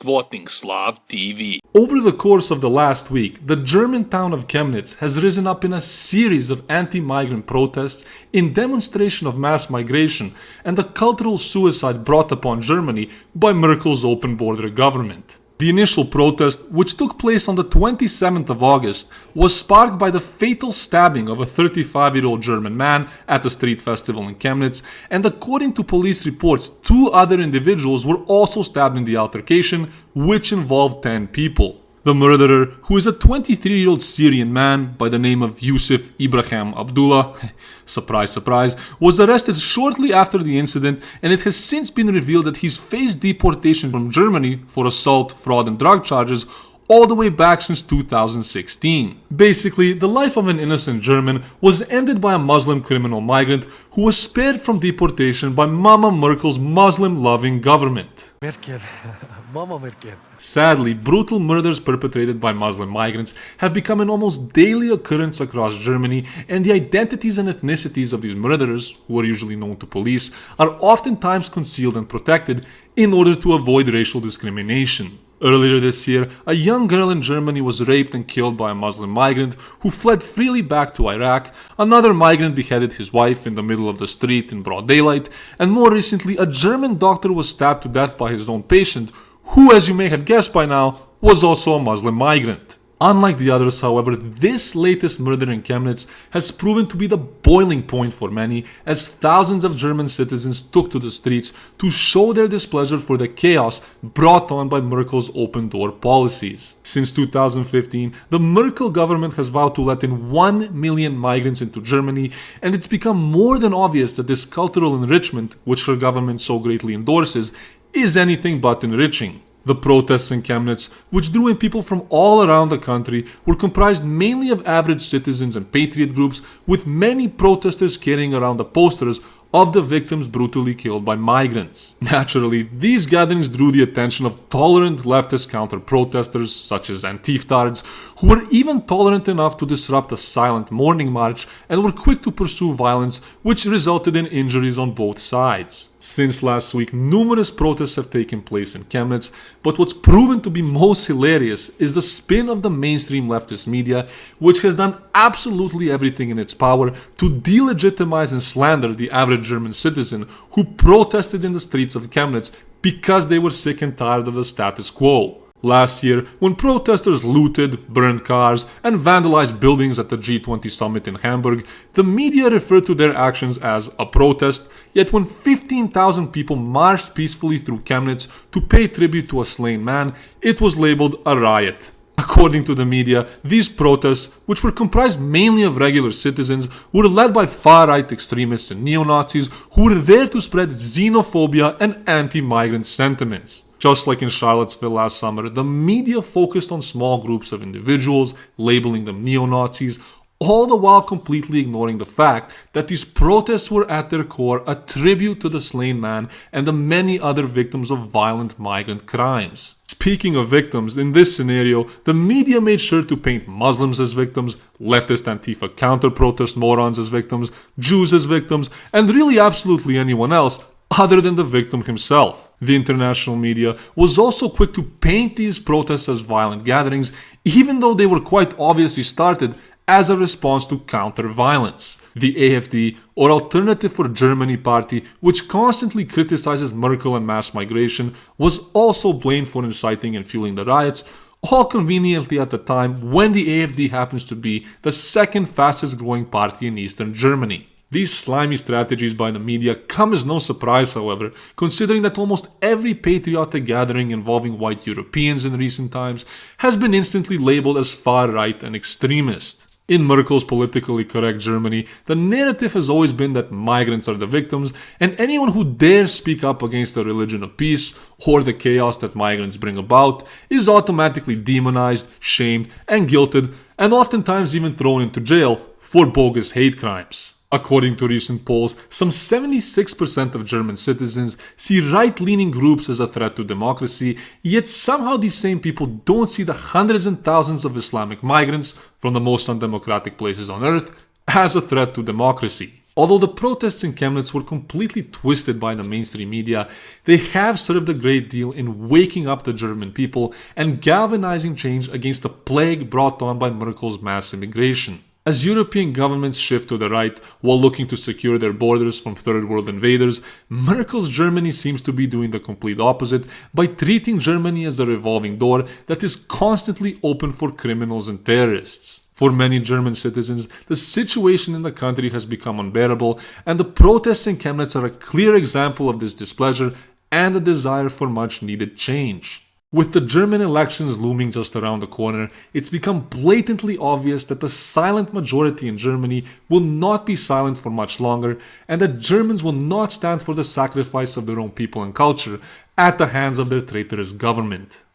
Squatting Slav TV. Over the course of the last week, the German town of Chemnitz has risen up in a series of anti-migrant protests in demonstration of mass migration and the cultural suicide brought upon Germany by Merkel's open border government. The initial protest, which took place on the 27th of August, was sparked by the fatal stabbing of a 35-year-old German man at a street festival in Chemnitz, and according to police reports, 2 other individuals were also stabbed in the altercation, which involved 10 people. The murderer, who is a 23-year-old Syrian man by the name of Yusuf Ibrahim Abdullah, surprise surprise, was arrested shortly after the incident, and it has since been revealed that he's faced deportation from Germany for assault, fraud and drug charges all the way back since 2016. Basically, the life of an innocent German was ended by a Muslim criminal migrant who was spared from deportation by Mama Merkel's Muslim-loving government. Merkel. Mama Merkel. Sadly, brutal murders perpetrated by Muslim migrants have become an almost daily occurrence across Germany, and the identities and ethnicities of these murderers, who are usually known to police, are oftentimes concealed and protected in order to avoid racial discrimination. Earlier this year, a young girl in Germany was raped and killed by a Muslim migrant who fled freely back to Iraq. Another migrant beheaded his wife in the middle of the street in broad daylight, and more recently, a German doctor was stabbed to death by his own patient, who, as you may have guessed by now, was also a Muslim migrant. Unlike the others, however, this latest murder in Chemnitz has proven to be the boiling point for many, as thousands of German citizens took to the streets to show their displeasure for the chaos brought on by Merkel's open-door policies. Since 2015, the Merkel government has vowed to let in 1 million migrants into Germany, and it's become more than obvious that this cultural enrichment, which her government so greatly endorses, is anything but enriching. The protests in Chemnitz, which drew in people from all around the country, were comprised mainly of average citizens and patriot groups, with many protesters carrying around the posters of the victims brutally killed by migrants. Naturally, these gatherings drew the attention of tolerant leftist counter-protesters such as Antiftards, who were even tolerant enough to disrupt a silent mourning march and were quick to pursue violence, which resulted in injuries on both sides. Since last week, numerous protests have taken place in Chemnitz, but what's proven to be most hilarious is the spin of the mainstream leftist media, which has done absolutely everything in its power to delegitimize and slander the average German citizen who protested in the streets of Chemnitz because they were sick and tired of the status quo. Last year, when protesters looted, burned cars, and vandalized buildings at the G20 summit in Hamburg, the media referred to their actions as a protest, yet when 15,000 people marched peacefully through Chemnitz to pay tribute to a slain man, it was labeled a riot. According to the media, these protests, which were comprised mainly of regular citizens, were led by far-right extremists and neo-Nazis who were there to spread xenophobia and anti-migrant sentiments. Just like in Charlottesville last summer, the media focused on small groups of individuals, labeling them neo-Nazis, all the while completely ignoring the fact that these protests were at their core a tribute to the slain man and the many other victims of violent migrant crimes. Speaking of victims, in this scenario, the media made sure to paint Muslims as victims, leftist Antifa counter-protest morons as victims, Jews as victims, and really absolutely anyone else other than the victim himself. The international media was also quick to paint these protests as violent gatherings, even though they were quite obviously started as a response to counter-violence. The AfD, or Alternative for Germany party, which constantly criticizes Merkel and mass migration, was also blamed for inciting and fueling the riots, all conveniently at the time when the AfD happens to be the second fastest growing party in Eastern Germany. These slimy strategies by the media come as no surprise, however, considering that almost every patriotic gathering involving white Europeans in recent times has been instantly labeled as far-right and extremist. In Merkel's politically correct Germany, the narrative has always been that migrants are the victims, and anyone who dares speak up against the religion of peace or the chaos that migrants bring about is automatically demonized, shamed, and guilted, and oftentimes even thrown into jail for bogus hate crimes. According to recent polls, some 76% of German citizens see right-leaning groups as a threat to democracy, yet somehow these same people don't see the hundreds and thousands of Islamic migrants from the most undemocratic places on earth as a threat to democracy. Although the protests in Chemnitz were completely twisted by the mainstream media, they have served a great deal in waking up the German people and galvanizing change against the plague brought on by Merkel's mass immigration. As European governments shift to the right while looking to secure their borders from third world invaders, Merkel's Germany seems to be doing the complete opposite by treating Germany as a revolving door that is constantly open for criminals and terrorists. For many German citizens, the situation in the country has become unbearable, and the protests in Chemnitz are a clear example of this displeasure and a desire for much needed change. With the German elections looming just around the corner, it's become blatantly obvious that the silent majority in Germany will not be silent for much longer, and that Germans will not stand for the sacrifice of their own people and culture at the hands of their traitorous government.